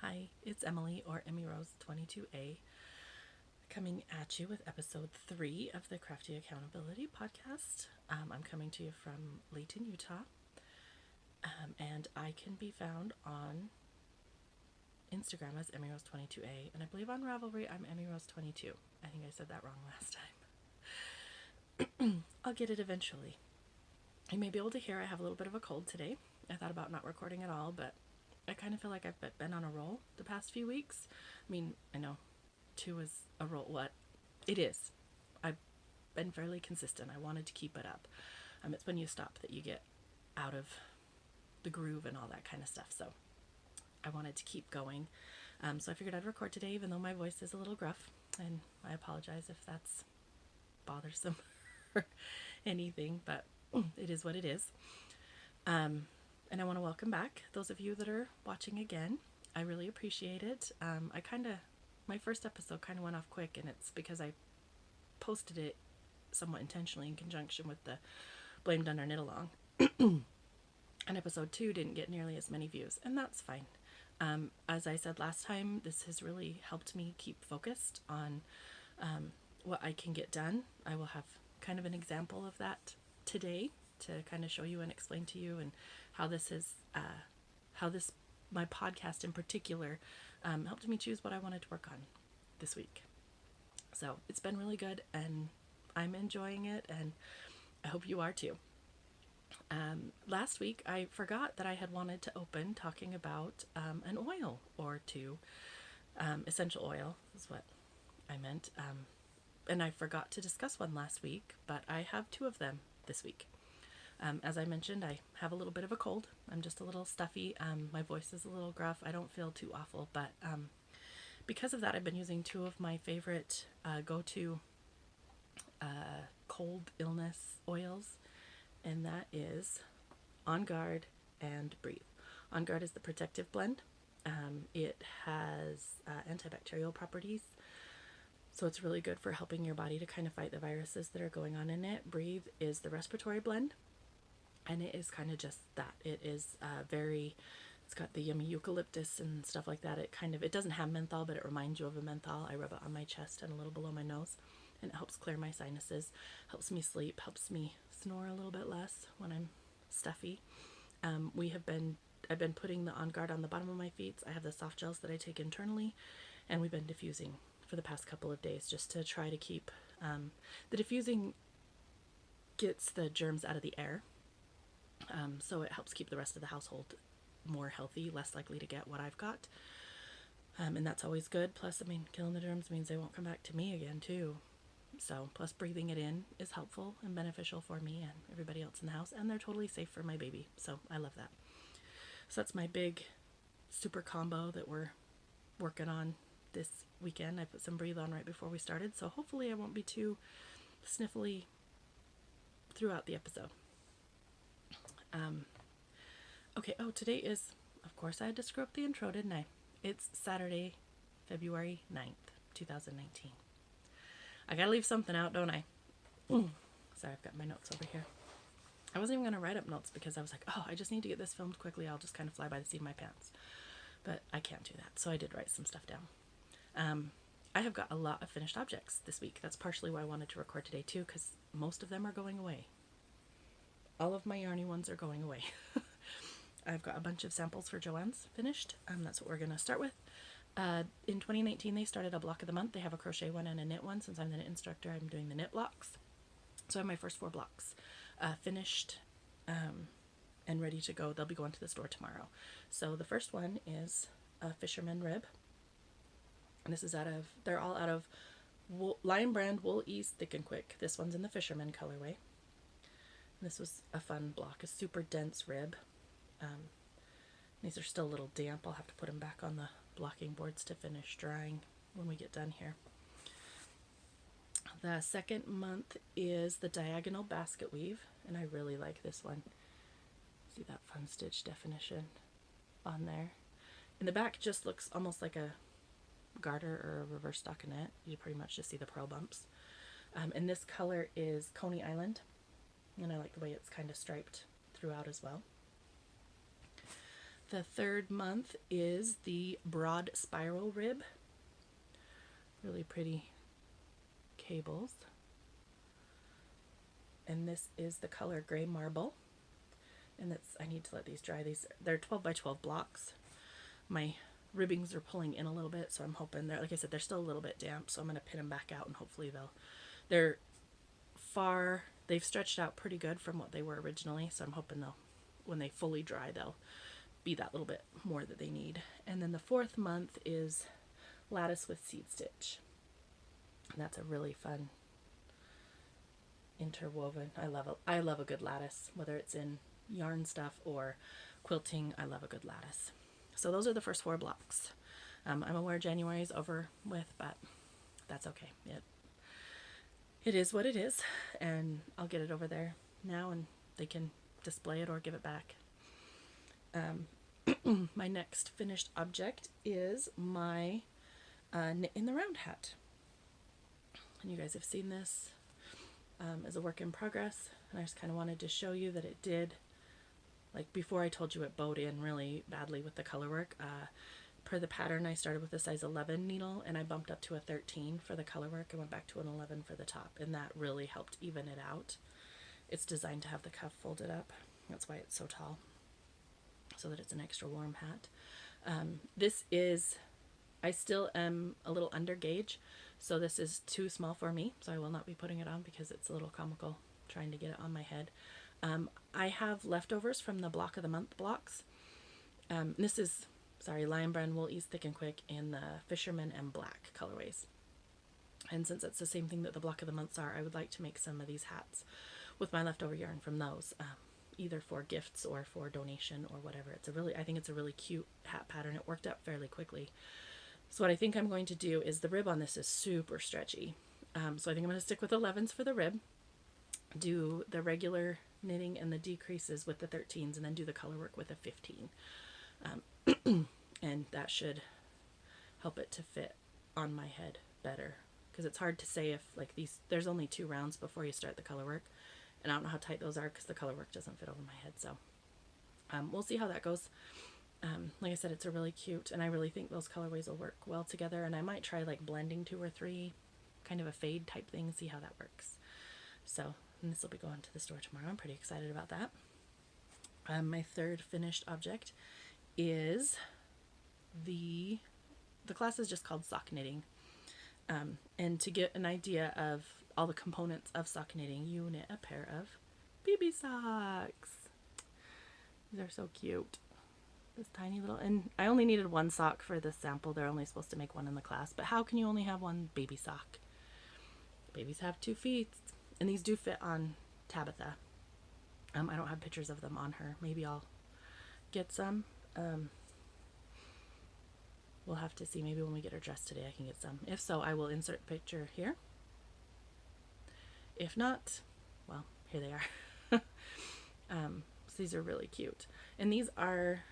Hi, it's Emily or Emmy Rose 22A coming at you with episode 3 of the Crafty Accountability podcast. I'm coming to you from Layton, Utah, and I can be found on Instagram as Emmy Rose 22A, and I believe on Ravelry I'm Emmy Rose 22. I think I said that wrong last time. I'll get it eventually. You may be able to hear I have a little bit of a cold today. I thought about not recording at all, but I kind of feel like I've been on a roll the past few weeks. I mean, I know 2 is a roll. What? It is. I've been fairly consistent. I wanted to keep it up. It's when you stop that you get out of the groove and all that kind of stuff. So I wanted to keep going. So I figured I'd record today, even though my voice is a little gruff. And I apologize if that's bothersome or anything, but it is what it is. And I want to welcome back those of you that are watching again. I really appreciate it. My first episode kind of went off quick, and it's because I posted it somewhat intentionally in conjunction with the Blame Done or Knit Along. And episode 2 didn't get nearly as many views, and that's fine. As I said last time, this has really helped me keep focused on what I can get done. I will have kind of an example of that today to kind of show you and explain to you and how this is, my podcast in particular, helped me choose what I wanted to work on this week. So it's been really good, and I'm enjoying it, and I hope you are too. Last week I forgot that I had wanted to open talking about an oil or two. Essential oil is what I meant. And I forgot to discuss one last week, but I have 2 of them this week. As I mentioned, I have a little bit of a cold. I'm just a little stuffy. My voice is a little gruff. I don't feel too awful, but because of that, I've been using 2 of my favorite go-to cold illness oils, and that is OnGuard and Breathe. OnGuard is the protective blend. It has antibacterial properties, so it's really good for helping your body to kind of fight the viruses that are going on in it. Breathe is the respiratory blend, and it is kind of just that. It is it's got the yummy eucalyptus and stuff like that. It doesn't have menthol, but it reminds you of a menthol. I rub it on my chest and a little below my nose, and it helps clear my sinuses, helps me sleep, helps me snore a little bit less when I'm stuffy. I've been putting the OnGuard on the bottom of my feet. I have the soft gels that I take internally, and we've been diffusing for the past couple of days just to try to keep the diffusing gets the germs out of the air, so it helps keep the rest of the household more healthy, less likely to get what I've got, and that's always good. Plus, I mean, killing the germs means they won't come back to me again too. So plus breathing it in is helpful and beneficial for me and everybody else in the house, and they're totally safe for my baby, so I love that. So that's my big super combo that we're working on this weekend. I put some Breathe on right before we started, so hopefully I won't be too sniffly throughout the episode. Okay, today is, of course, I had to screw up the intro, didn't I? It's Saturday, February 9th, 2019. I gotta leave something out, don't I? Sorry, I've got my notes over here. I wasn't even gonna write up notes because I was like, I just need to get this filmed quickly. I'll just kind of fly by the seat of my pants. But I can't do that, so I did write some stuff down. I have got a lot of finished objects this week. That's partially why I wanted to record today too, because most of them are going away. All of my Yarny ones are going away. I've got a bunch of samples for JoAnn's finished. That's what we're gonna start with. In 2019, they started a block of the month. They have a crochet one and a knit one. Since I'm the knit instructor, I'm doing the knit blocks. So I have my first 4 blocks finished and ready to go. They'll be going to the store tomorrow. So the first one is a Fisherman rib. And this is they're all out of Lion Brand Wool Ease Thick and Quick. This one's in the Fisherman colorway. And this was a fun block, a super dense rib. These are still a little damp. I'll have to put them back on the blocking boards to finish drying when we get done here. The second month is the diagonal Basketweave, and I really like this one. See that fun stitch definition on there. In the back, just looks almost like a garter or a reverse stockinette. You pretty much just see the pearl bumps. And this color is Coney Island, and I like the way it's kind of striped throughout as well. The third month is the broad spiral rib. Really pretty cables. And this is the color Gray Marble. And that's, I need to let these dry. They're 12 by 12 blocks. My ribbings are pulling in a little bit, so I'm hoping they're, like I said, they're still a little bit damp, so I'm going to pin them back out and hopefully they've stretched out pretty good from what they were originally, so I'm hoping when they fully dry, they'll be that little bit more that they need. And then the fourth month is Lattice with Seed Stitch. And that's a really fun interwoven. I love a good lattice, whether it's in yarn stuff or quilting. I love a good lattice. So those are the first 4 blocks. I'm aware January's over with, but that's okay. It is what it is, and I'll get it over there now and they can display it or give it back. My next finished object is my knit in the round hat. And you guys have seen this as a work in progress, and I just kind of wanted to show you that it did, like before I told you it bowed in really badly with the color work. Per the pattern, I started with a size 11 needle and I bumped up to a 13 for the color work and went back to an 11 for the top, and that really helped even it out. It's designed to have the cuff folded up. That's why it's so tall, so that it's an extra warm hat. I still am a little under gauge, so this is too small for me, so I will not be putting it on because it's a little comical trying to get it on my head. I have leftovers from the block of the month blocks. This is, Lion Brand Wool Ease Thick and Quick in the Fisherman and Black colorways. And since it's the same thing that the block of the months are, I would like to make some of these hats with my leftover yarn from those, either for gifts or for donation or whatever. I think it's a really cute hat pattern. It worked out fairly quickly. So what I think I'm going to do is, the rib on this is super stretchy. So I think I'm going to stick with 11s for the rib, do the regular knitting and the decreases with the 13s, and then do the color work with a 15. And that should help it to fit on my head better, because it's hard to say if there's only 2 rounds before you start the color work, and I don't know how tight those are because the color work doesn't fit over my head. So we'll see how that goes. Like I said, it's a really cute, and I really think those colorways will work well together, and I might try blending 2 or 3, kind of a fade type thing, and see how that works. So, and this will be going to the store tomorrow. I'm pretty excited about that. My third finished object is the class is just called sock knitting. And to get an idea of all the components of sock knitting, you knit a pair of BB socks. These are so cute. This tiny little, and I only needed 1 sock for this sample. They're only supposed to make 1 in the class, but how can you only have 1 baby sock? Babies have 2 feet, and these do fit on Tabitha. I don't have pictures of them on her. Maybe I'll get some. We'll have to see. Maybe when we get her dressed today, I can get some. If so, I will insert a picture here. If not, well, here they are. So these are really cute. And these are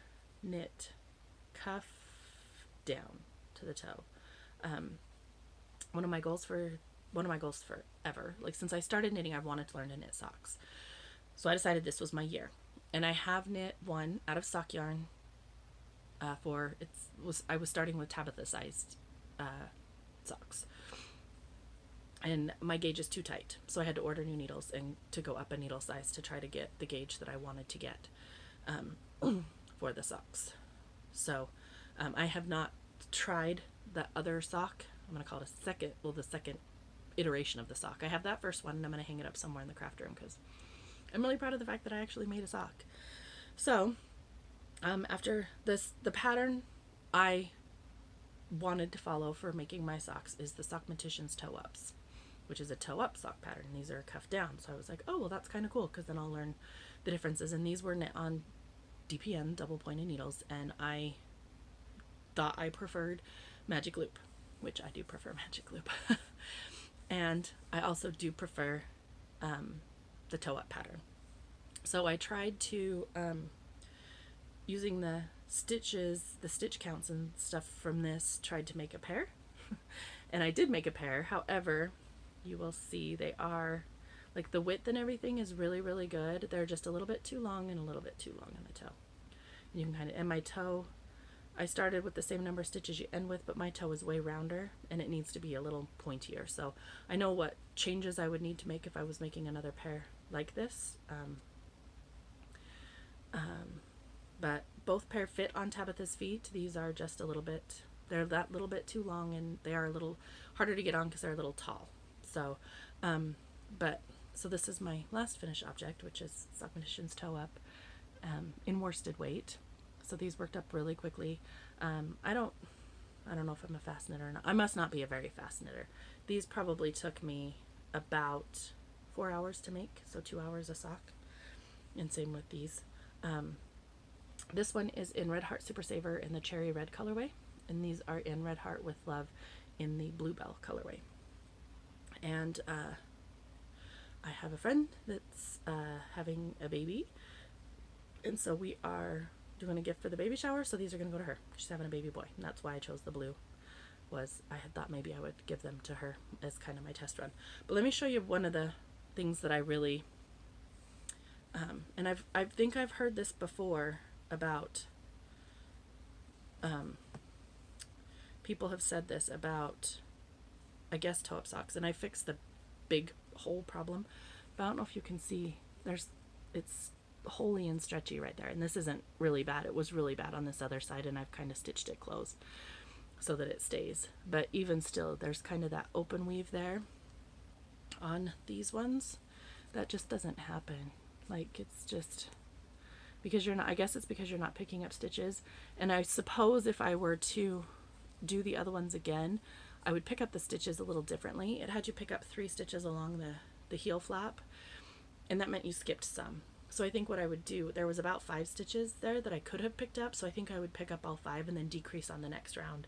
knit cuff down to the toe. One of my goals forever, since I started knitting, I've wanted to learn to knit socks. So I decided this was my year. And I have knit 1 out of sock yarn I was starting with Tabitha sized socks, and my gauge is too tight, so I had to order new needles and to go up a needle size to try to get the gauge that I wanted to get for the socks. So I have not tried the other sock. I'm going to call it the second iteration of the sock. I have that first one, and I'm going to hang it up somewhere in the craft room because I'm really proud of the fact that I actually made a sock. So after this, the pattern I wanted to follow for making my socks is the Sockmatician's Toe Ups, which is a toe up sock pattern. These are cuffed down. So I was like, oh, well, that's kind of cool, because then I'll learn the differences. And these were knit on DPN, double pointed needles, and I thought I preferred Magic Loop, which I do prefer Magic Loop. And I also do prefer the toe up pattern. So I tried to, using the stitches, the stitch counts and stuff from this, tried to make a pair. And I did make a pair. However, you will see they are, the width and everything is really, really good. They're just a little bit too long and a little bit too long on the toe. You can kind of, and my toe, I started with the same number of stitches you end with, but my toe is way rounder and it needs to be a little pointier. So I know what changes I would need to make if I was making another pair like this. But both pair fit on Tabitha's feet. These are just a little bit, they're that little bit too long, and they are a little harder to get on because they're a little tall. So, so this is my last finished object, which is Sock Magician's Toe Up in worsted weight. So these worked up really quickly. I don't know if I'm a fast knitter or not. I must not be a very fast knitter. These probably took me about 4 hours to make, so 2 hours a sock. And same with these. This one is in Red Heart Super Saver in the Cherry Red colorway, and these are in Red Heart with Love in the Bluebell colorway. And I have a friend that's having a baby, and so we are doing a gift for the baby shower, so these are going to go to her. She's having a baby boy, and that's why I chose the blue. Was I had thought maybe I would give them to her as kind of my test run. But let me show you one of the things that I really and I think I've heard this before about people have said this about, I guess, toe-up socks, and I fixed the big hole problem, but I don't know if you can see, it's holy and stretchy right there, and this isn't really bad. It was really bad on this other side, and I've kind of stitched it closed so that it stays, but even still there's kind of that open weave there on these ones that just doesn't happen. Like, it's just because you're not, I guess it's because you're not picking up stitches. And I suppose if I were to do the other ones again, I would pick up the stitches a little differently. It had you pick up 3 stitches along the heel flap, and that meant you skipped some. So I think what I would do, there was about 5 stitches there that I could have picked up, so I think I would pick up all 5 and then decrease on the next round,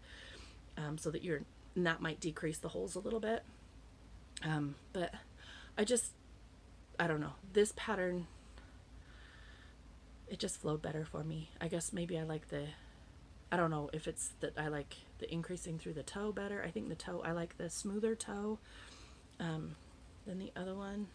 so that and that might decrease the holes a little bit. But I don't know, this pattern, it just flowed better for me. I guess maybe I like I don't know if it's that I like the increasing through the toe better. I think I like the smoother toe than the other one.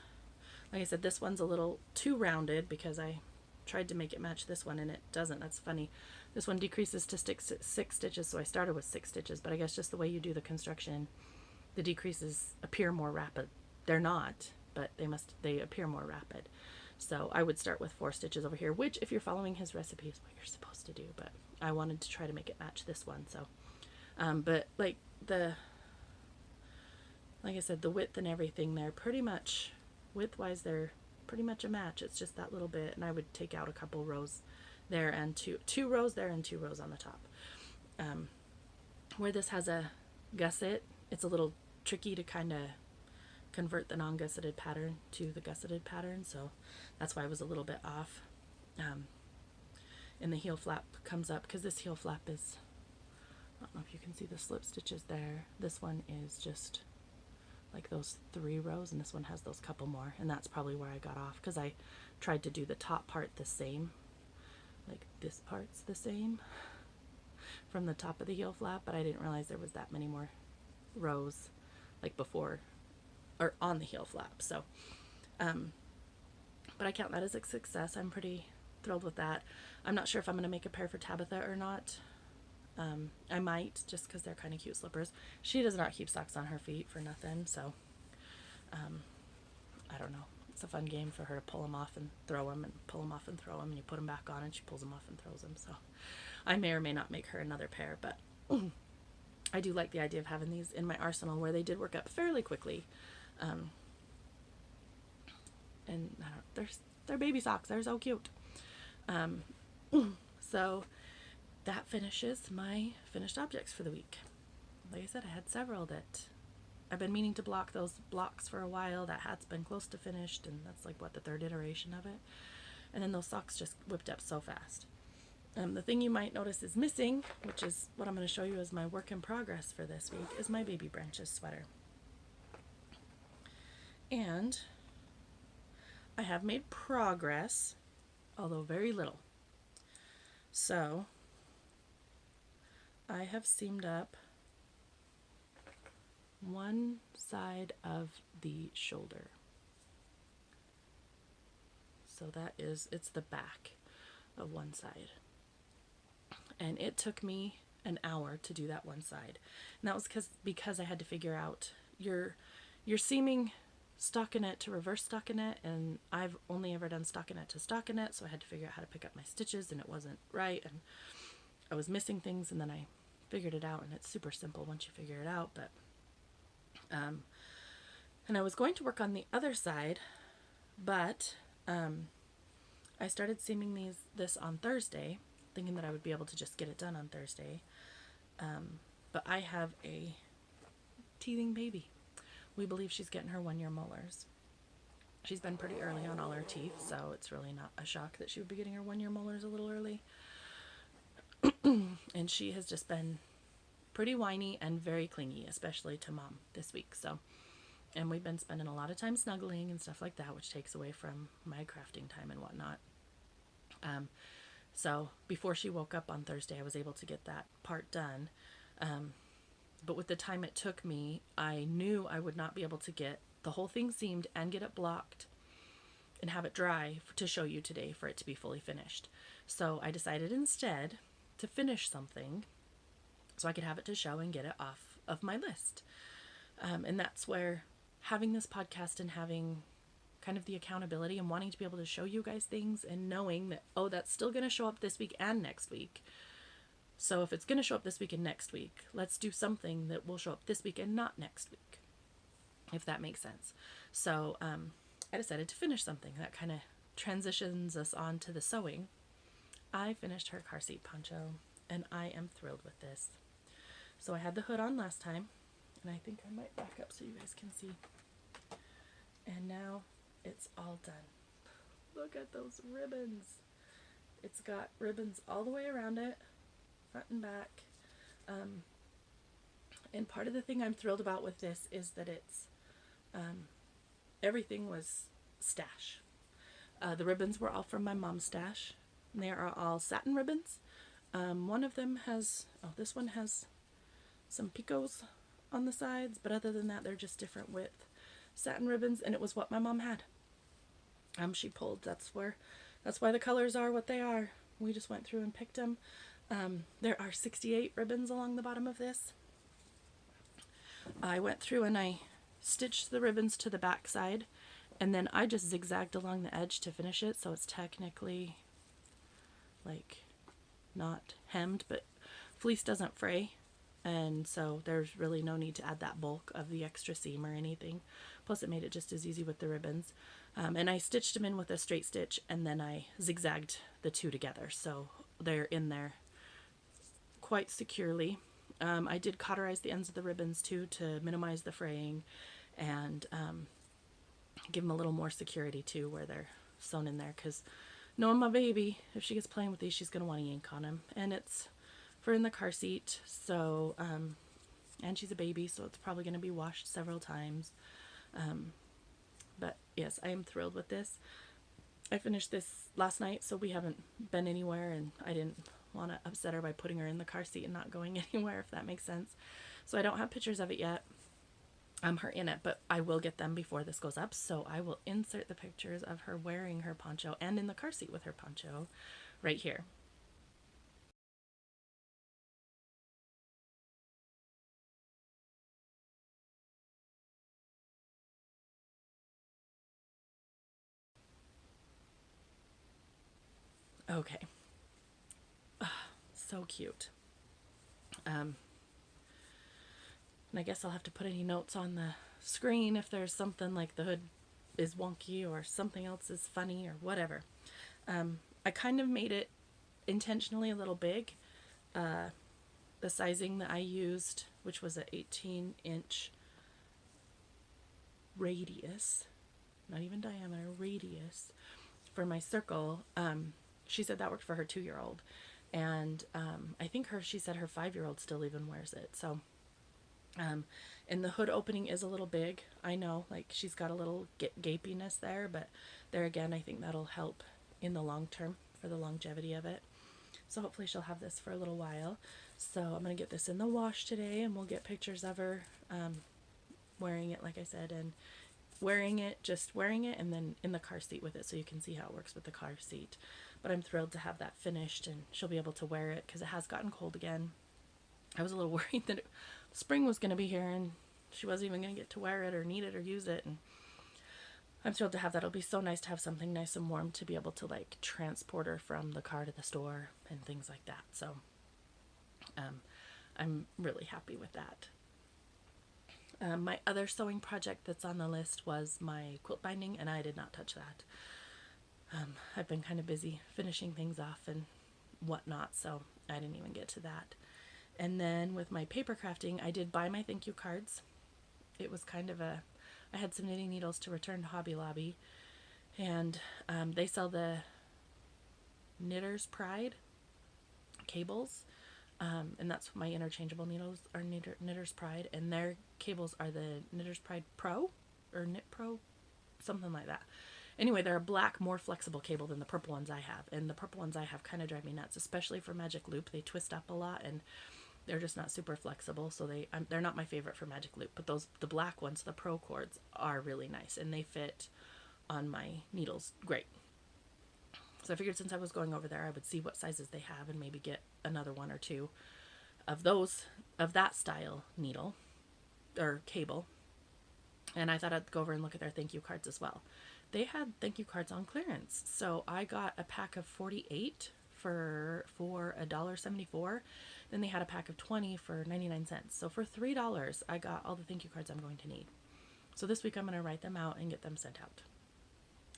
Like I said, this one's a little too rounded because I tried to make it match this one and it doesn't. That's funny. This one decreases to 6 stitches, so I started with 6 stitches, but I guess just the way you do the construction, the decreases appear more rapid. They're not, but they appear more rapid. So I would start with 4 stitches over here, which if you're following his recipe is what you're supposed to do, but I wanted to try to make it match this one. So but like I said, the width and everything, they're pretty much, width-wise, they're pretty much a match. It's just that little bit, and I would take out a couple rows there and two rows there and 2 rows on the top. Where this has a gusset, it's a little tricky to kind of convert the non-gusseted pattern to the gusseted pattern, so that's why I was a little bit off. And the heel flap comes up, because this heel flap is, I don't know if you can see the slip stitches there. This one is just like those 3 rows, and this one has those couple more, and that's probably where I got off, because I tried to do the top part the same, like this part's the same from the top of the heel flap, but I didn't realize there was that many more rows like before or on the heel flap. So but I count that as a success. I'm pretty thrilled with that. I'm not sure if I'm going to make a pair for Tabitha or not. I might, just because they're kind of cute slippers. She does not keep socks on her feet for nothing, so I don't know. It's a fun game for her to pull them off and throw them, and pull them off and throw them, and you put them back on and she pulls them off and throws them. So I may or may not make her another pair, but I do like the idea of having these in my arsenal, where they did work up fairly quickly. And they're baby socks. They're so cute. So that finishes my finished objects for the week. Like I said, I had several that I've been meaning to block those blocks for a while. That hat's been close to finished, and that's like, what, the 3rd iteration of it. And then those socks just whipped up so fast. The thing you might notice is missing, which is what I'm going to show you as my work in progress for this week, is my Baby Branches sweater. And I have made progress, although very little. So I have seamed up one side of the shoulder. So that is, it's the back of one side. And it took me an hour to do that one side. And that was because I had to figure out your seaming stockinette to reverse stockinette, and I've only ever done stockinette to stockinette, so I had to figure out how to pick up my stitches, and it wasn't right, and I was missing things, and then I figured it out, and it's super simple once you figure it out. But and I was going to work on the other side, but I started seaming this on Thursday, thinking that I would be able to just get it done on Thursday. But I have a teething baby. We believe she's getting her 1-year molars. She's been pretty early on all her teeth, so it's really not a shock that she would be getting her 1-year molars a little early. And she has just been pretty whiny and very clingy, especially to mom this week. So, and we've been spending a lot of time snuggling and stuff like that, which takes away from my crafting time and whatnot. So before she woke up on Thursday, I was able to get that part done. But with the time it took me, I knew I would not be able to get the whole thing seamed and get it blocked and have it dry to show you today for it to be fully finished. So I decided instead to finish something so I could have it to show and get it off of my list. And that's where having this podcast and having kind of the accountability and wanting to be able to show you guys things and knowing that, oh, that's still going to show up this week and next week. So if it's going to show up this week and next week, let's do something that will show up this week and not next week, if that makes sense. So I decided to finish something that kind of transitions us on to the sewing. I finished her car seat poncho, and I am thrilled with this. So I had the hood on last time, and I think I might back up so you guys can see. And now it's all done. Look at those ribbons. It's got ribbons all the way around it, front and back. And part of the thing I'm thrilled about with this is that it's everything was stash. The ribbons were all from my mom's stash. And they are all satin ribbons. One of them has, this one has some picots on the sides, but other than that, they're just different width satin ribbons, and it was what my mom had. She pulled, that's why the colors are what they are. We just went through and picked them. There are 68 ribbons along the bottom of this. I went through and I stitched the ribbons to the back side, and then I just zigzagged along the edge to finish it, so it's technically like not hemmed, but fleece doesn't fray, and so there's really no need to add that bulk of the extra seam or anything. Plus it made it just as easy with the ribbons. And I stitched them in with a straight stitch, and then I zigzagged the two together, so they're in there quite securely. I did cauterize the ends of the ribbons too to minimize the fraying and give them a little more security too where they're sewn in there, because knowing my baby, if she gets playing with these, she's going to want to yank on them. And it's for in the car seat, so, and she's a baby, so it's probably going to be washed several times. But yes, I am thrilled with this. I finished this last night, so we haven't been anywhere, and I didn't want to upset her by putting her in the car seat and not going anywhere, if that makes sense. So I don't have pictures of it yet. Her in it, but I will get them before this goes up, so I will insert the pictures of her wearing her poncho and in the car seat with her poncho right here. Okay. So cute. And I guess I'll have to put any notes on the screen if there's something like the hood is wonky or something else is funny or whatever. I kind of made it intentionally a little big. The sizing that I used, which was an 18-inch radius, not even diameter, radius, for my circle, she said that worked for her 2-year-old. And I think she said her 5-year-old still even wears it. So, and the hood opening is a little big. I know, like, she's got a little gapiness there, but there again, I think that'll help in the long term for the longevity of it. So hopefully she'll have this for a little while. So I'm going to get this in the wash today, and we'll get pictures of her wearing it, like I said, and wearing it, and then in the car seat with it, so you can see how it works with the car seat. but I'm thrilled to have that finished and she'll be able to wear it because it has gotten cold again. I was a little worried that spring was going to be here and she wasn't even going to get to wear it or need it or use it, and I'm thrilled to have that. It'll be so nice to have something nice and warm to be able to like transport her from the car to the store and things like that. So I'm really happy with that. My other sewing project that's on the list was my quilt binding, and I did not touch that. I've been kind of busy finishing things off and whatnot, so I didn't even get to that. And then with my paper crafting, I did buy my thank you cards. It was kind of I had some knitting needles to return to Hobby Lobby, and they sell the Knitter's Pride cables, and that's what my interchangeable needles are, Knitter's Pride, and their cables are the Knitter's Pride Pro, or Knit Pro, something like that. Anyway, they're a black, more flexible cable than the purple ones I have, and the purple ones I have kind of drive me nuts, especially for Magic Loop. They twist up a lot, and they're just not super flexible, so they're not my favorite for Magic Loop. But the black ones, the Pro cords, are really nice, and they fit on my needles great. So I figured since I was going over there, I would see what sizes they have and maybe get another one or two of that style needle or cable. And I thought I'd go over and look at their thank you cards as well. They had thank you cards on clearance, so I got a pack of 48 for $1.74. Then they had a pack of 20 for 99 cents. So for $3, I got all the thank you cards I'm going to need. So this week I'm going to write them out and get them sent out.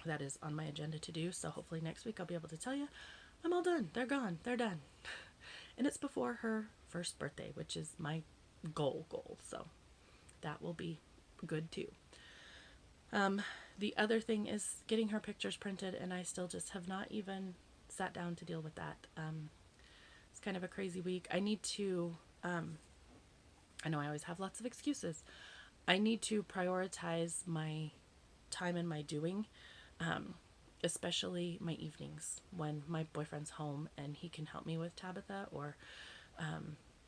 That is on my agenda to do. So hopefully next week I'll be able to tell you I'm all done. They're gone. They're done. And it's before her first birthday, which is my goal. So that will be good too. The other thing is getting her pictures printed, and I still just have not even sat down to deal with that. It's kind of a crazy week. I need to, I know I always have lots of excuses. I need to prioritize my time and my doing, especially my evenings when my boyfriend's home and he can help me with Tabitha, or,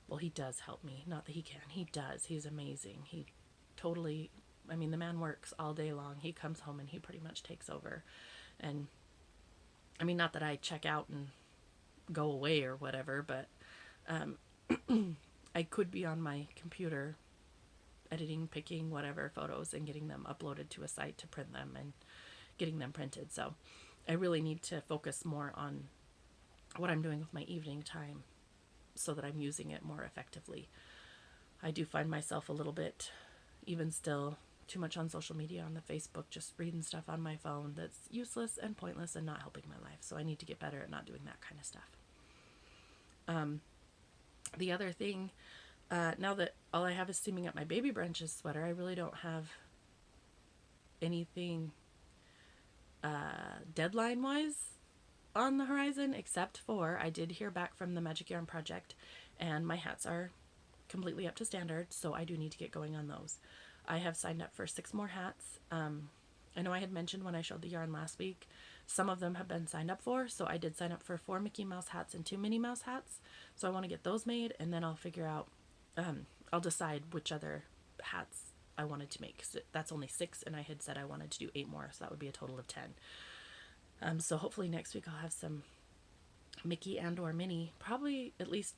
well, he does help me. Not that he can. He does. He's amazing. He totally, I mean, the man works all day long. He comes home and he pretty much takes over. And I mean, not that I check out and go away or whatever, but I could be on my computer editing, picking whatever photos and getting them uploaded to a site to print them and getting them printed. So I really need to focus more on what I'm doing with my evening time so that I'm using it more effectively. I do find myself a little bit, even still, too much on social media, on the Facebook, just reading stuff on my phone that's useless and pointless and not helping my life. So I need to get better at not doing that kind of stuff. The other thing, now that all I have is Steaming Up My Baby Branches sweater, I really don't have anything deadline-wise on the horizon, except for I did hear back from the Magic Yarn Project, and my hats are completely up to standard, so I do need to get going on those. I have signed up for 6 more hats. I know I had mentioned when I showed the yarn last week, some of them have been signed up for, so I did sign up for 4 Mickey Mouse hats and 2 Minnie Mouse hats, so I want to get those made, and then I'll figure out, I'll decide which other hats I wanted to make, because that's only 6, and I had said I wanted to do 8 more, so that would be a total of 10. So hopefully next week I'll have some Mickey and or Minnie, probably at least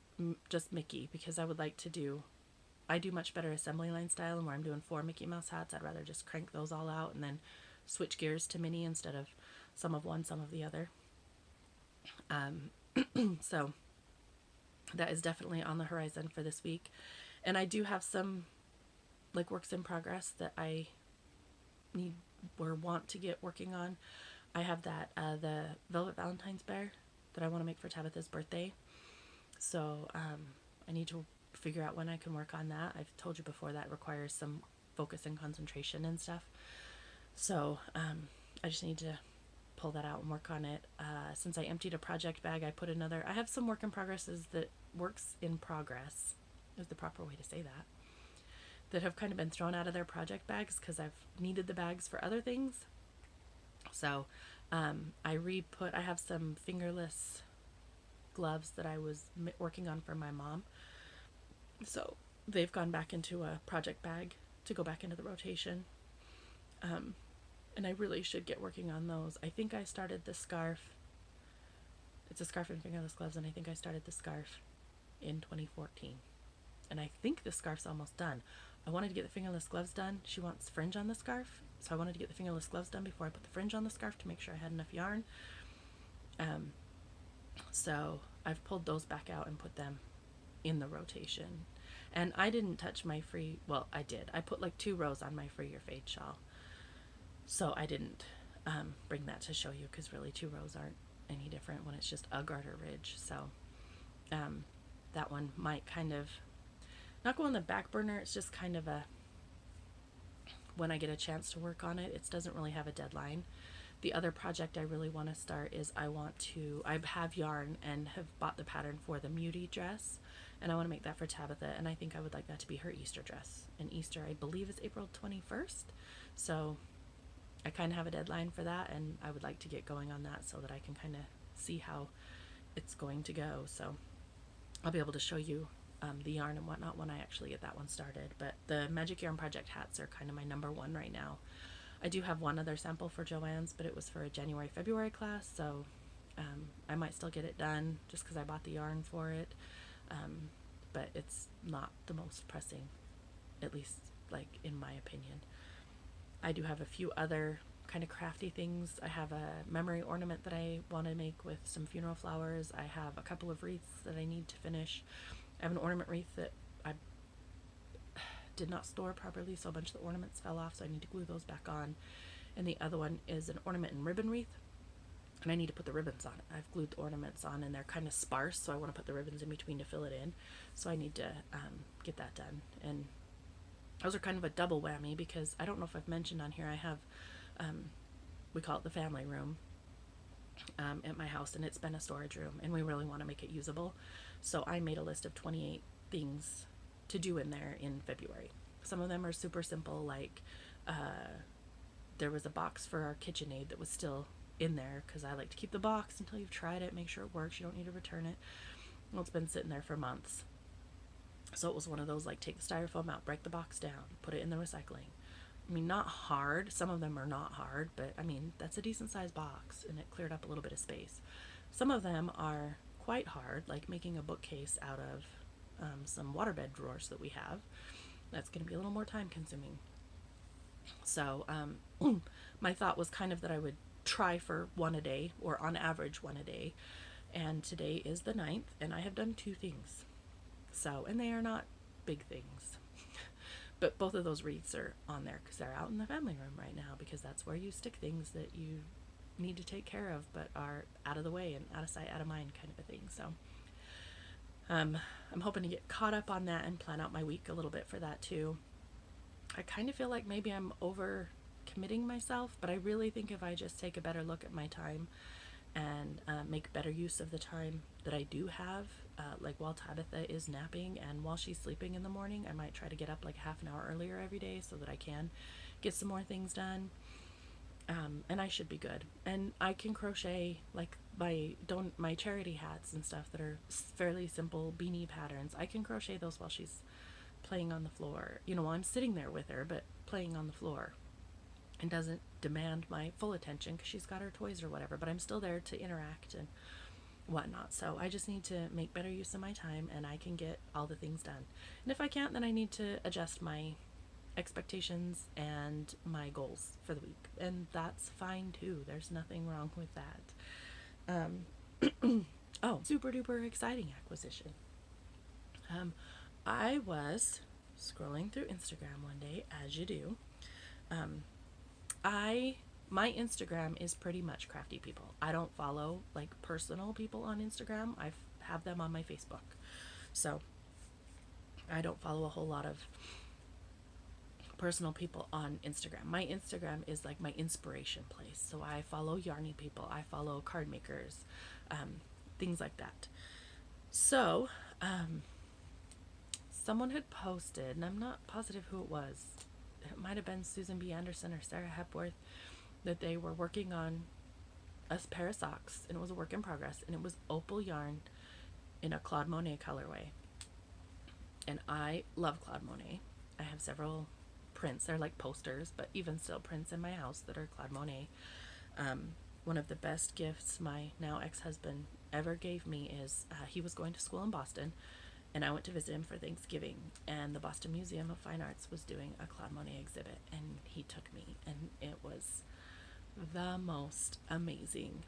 just Mickey, because I would like to do, I do much better assembly line style, and where I'm doing 4 Mickey Mouse hats, I'd rather just crank those all out and then switch gears to Minnie instead of some of one, some of the other. So that is definitely on the horizon for this week. And I do have some like works in progress that I need or want to get working on. I have that, the Velvet Valentine's Bear that I want to make for Tabitha's birthday. So I need to figure out when I can work on that. I've told you before that requires some focus and concentration and stuff. So I just need to pull that out and work on it. Since I emptied a project bag, I put another, I have some work in progresses that works in progress is the proper way to say that have kind of been thrown out of their project bags because I've needed the bags for other things. So I have some fingerless gloves that I was working on for my mom. So they've gone back into a project bag to go back into the rotation. And I really should get working on those. I think I started the scarf It's a scarf and fingerless gloves, and I think I started the scarf in 2014. And I think the scarf's almost done. I wanted to get the fingerless gloves done. She wants fringe on the scarf, so I wanted to get the fingerless gloves done before I put the fringe on the scarf to make sure I had enough yarn. So I've pulled those back out and put them in the rotation. And I didn't touch my free, well, I did. I put like 2 rows on my Free Your Fade shawl. So I didn't bring that to show you, because really 2 rows aren't any different when it's just a garter ridge. So that one might kind of not go on the back burner. It's just kind of a, when I get a chance to work on it, it doesn't really have a deadline. The other project I really want to start is I have yarn and have bought the pattern for the Mutie dress, and I want to make that for Tabitha, and I think I would like that to be her Easter dress. And Easter, I believe, is April 21st. So I kind of have a deadline for that, and I would like to get going on that so that I can kind of see how it's going to go. So I'll be able to show you the yarn and whatnot when I actually get that one started. But the Magic Yarn Project hats are kind of my number one right now. I do have one other sample for JoAnn's, but it was for a January-February class, so I might still get it done just because I bought the yarn for it. But it's not the most pressing, at least like in my opinion. I do have a few other kind of crafty things. I have a memory ornament that I want to make with some funeral flowers. I have a couple of wreaths that I need to finish. I have an ornament wreath that I did not store properly, so a bunch of the ornaments fell off, so I need to glue those back on. And the other one is an ornament and ribbon wreath, and I need to put the ribbons on it. I've glued the ornaments on, and they're kind of sparse, so I want to put the ribbons in between to fill it in. So I need to get that done. And those are kind of a double whammy, because I don't know if I've mentioned on here, I have, we call it the family room at my house, and it's been a storage room, and we really want to make it usable. So I made a list of 28 things to do in there in February. Some of them are super simple, like there was a box for our KitchenAid that was still in there, because I like to keep the box until you've tried it, make sure it works, you don't need to return it. Well, it's been sitting there for months. So it was one of those, like, take the styrofoam out, break the box down, put it in the recycling. I mean, not hard. Some of them are not hard, but I mean, that's a decent sized box, and it cleared up a little bit of space. Some of them are quite hard, like making a bookcase out of some waterbed drawers that we have. That's going to be a little more time consuming. So my thought was kind of that I would try for one a day, or on average one a day. And today is the 9th, and I have done 2 things. So, and they are not big things. But both of those wreaths are on there because they're out in the family room right now, because that's where you stick things that you need to take care of but are out of the way and out of sight, out of mind kind of a thing. So I'm hoping to get caught up on that and plan out my week a little bit for that too. I kind of feel like maybe I'm over committing myself, but I really think if I just take a better look at my time and make better use of the time that I do have, like while Tabitha is napping and while she's sleeping in the morning, I might try to get up like half an hour earlier every day so that I can get some more things done. And I should be good. And I can crochet like my charity hats and stuff that are fairly simple beanie patterns. I can crochet those while she's playing on the floor. You know, while I'm sitting there with her, but playing on the floor. And doesn't demand my full attention because she's got her toys or whatever, but I'm still there to interact and whatnot. So I just need to make better use of my time, and I can get all the things done. And if I can't, then I need to adjust my expectations and my goals for the week, and that's fine too. There's nothing wrong with that. Oh, super duper exciting acquisition. I was scrolling through Instagram one day, as you do. My Instagram is pretty much crafty people. I don't follow like personal people on Instagram. I have them on my Facebook. So I don't follow a whole lot of personal people on Instagram. My Instagram is like my inspiration place. So I follow yarny people. I follow card makers, things like that. So, someone had posted, and I'm not positive who it was. It might have been Susan B. Anderson or Sarah Hepworth, that they were working on a pair of socks, and it was a work in progress, and it was opal yarn in a Claude Monet colorway. And I love Claude Monet. I have several prints. They're like posters, but even still prints in my house that are Claude Monet. One of the best gifts my now ex-husband ever gave me is he was going to school in Boston, and I went to visit him for Thanksgiving, and the Boston Museum of Fine Arts was doing a Claude Monet exhibit, and he took me, and it was the most amazing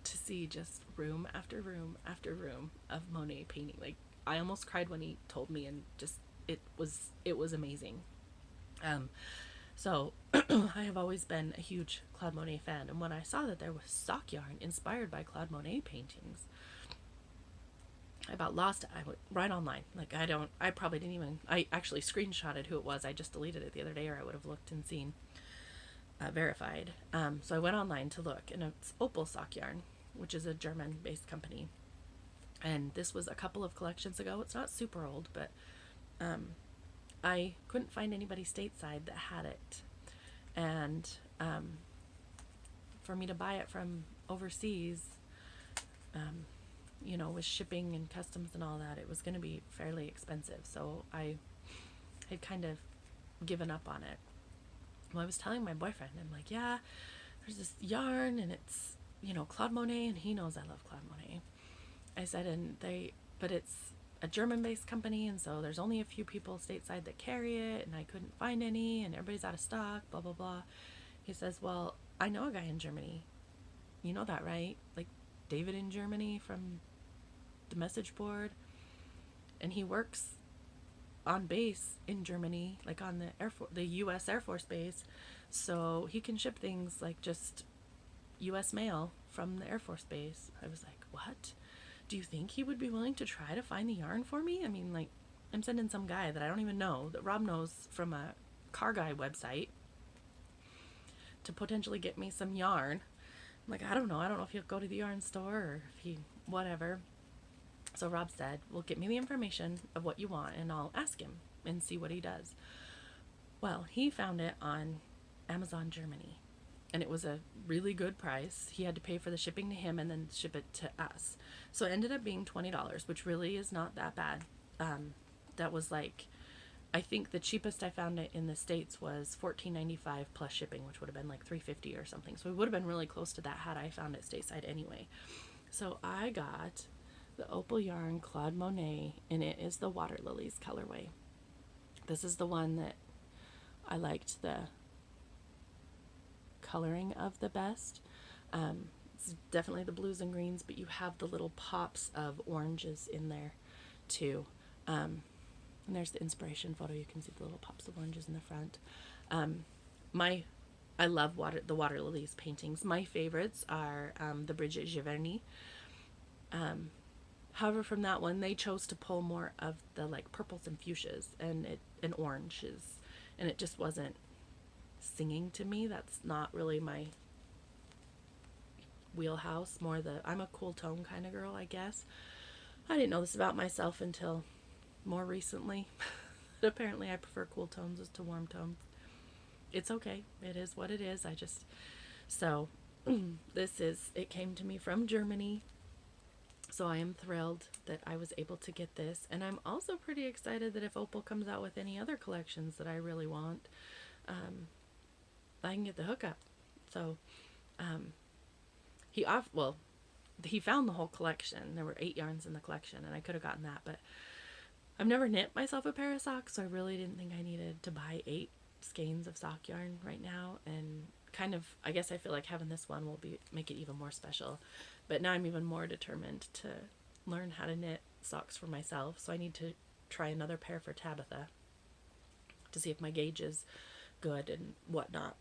to see just room after room after room of Monet painting. Like, I almost cried when he told me, and just it was amazing. So I have always been a huge Claude Monet fan, and when I saw that there was sock yarn inspired by Claude Monet paintings, I about lost it. I went right online. Like, I probably didn't even, I actually screenshotted who it was. I just deleted it the other day, or I would have looked and seen verified. So I went online to look, and it's Opal Sock Yarn, which is a German-based company. And this was a couple of collections ago. It's not super old, but I couldn't find anybody stateside that had it. And for me to buy it from overseas, you know, with shipping and customs and all that, it was going to be fairly expensive. So I had kind of given up on it. Well, I was telling my boyfriend, I'm like, yeah, there's this yarn, and it's, you know, Claude Monet, and he knows I love Claude Monet. I said, but it's a German-based company, and so there's only a few people stateside that carry it, and I couldn't find any, and everybody's out of stock, blah, blah, blah. He says, well, I know a guy in Germany. You know that, right? Like, David in Germany from the message board, and he works on base in Germany, like on the U.S. Air Force base, so he can ship things like just U.S. mail from the Air Force base. I was like, what? Do you think he would be willing to try to find the yarn for me? I mean, like, I'm sending some guy that I don't even know, that Rob knows from a car guy website, to potentially get me some yarn. I'm like, I don't know if he'll go to the yarn store, or if he, whatever. So Rob said, well, get me the information of what you want, and I'll ask him and see what he does. Well, he found it on Amazon Germany, and it was a really good price. He had to pay for the shipping to him and then ship it to us. So it ended up being $20, which really is not that bad. That was like, I think the cheapest I found it in the States was $14.95 plus shipping, which would have been like $3.50 or something. So it would have been really close to that had I found it stateside anyway. So I got the Opal Yarn Claude Monet, and it is the Water Lilies colorway. This is the one that I liked the coloring of the best. It's definitely the blues and greens, but you have the little pops of oranges in there too. And there's the inspiration photo. You can see the little pops of oranges in the front. I love the Water Lilies paintings. My favorites are the Bridget Giverny. However, from that one, they chose to pull more of the like purples and fuchsias and oranges, and it just wasn't singing to me. That's not really my wheelhouse. I'm a cool tone kind of girl, I guess. I didn't know this about myself until more recently. Apparently I prefer cool tones as to warm tones. It's okay. It is what it is. It came to me from Germany. So I am thrilled that I was able to get this. And I'm also pretty excited that if Opal comes out with any other collections that I really want, I can get the hookup. So he found the whole collection. There were 8 yarns in the collection, and I could have gotten that, but I've never knit myself a pair of socks, so I really didn't think I needed to buy 8 skeins of sock yarn right now. And kind of, I guess I feel like having this one will make it even more special. But now I'm even more determined to learn how to knit socks for myself, so I need to try another pair for Tabitha to see if my gauge is good and whatnot.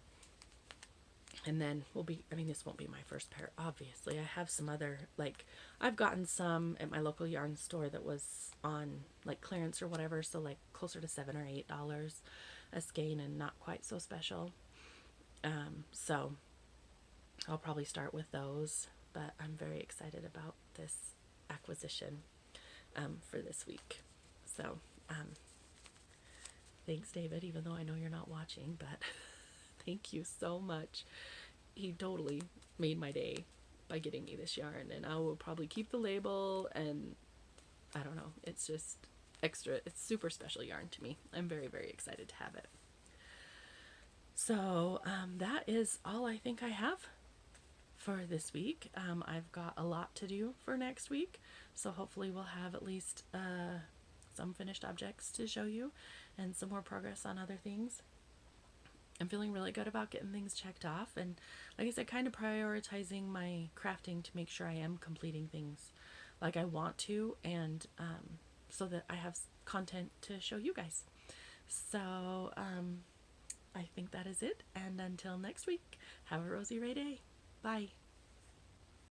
And then this won't be my first pair, obviously. I have some other, like, I've gotten some at my local yarn store that was on, like, clearance or whatever, so, like, closer to $7 or $8 a skein and not quite so special. So I'll probably start with those, but I'm very excited about this acquisition for this week. So thanks, David, even though I know you're not watching, but thank you so much. He totally made my day by getting me this yarn, and I will probably keep the label, and I don't know, it's just extra, it's super special yarn to me. I'm very, very excited to have it. So that is all I think I have for this week. I've got a lot to do for next week, so hopefully we'll have at least some finished objects to show you and some more progress on other things. I'm feeling really good about getting things checked off, and like I said, kind of prioritizing my crafting to make sure I am completing things like I want to, and so that I have content to show you guys. So I think that is it, and until next week, have a rosy ray day. Bye.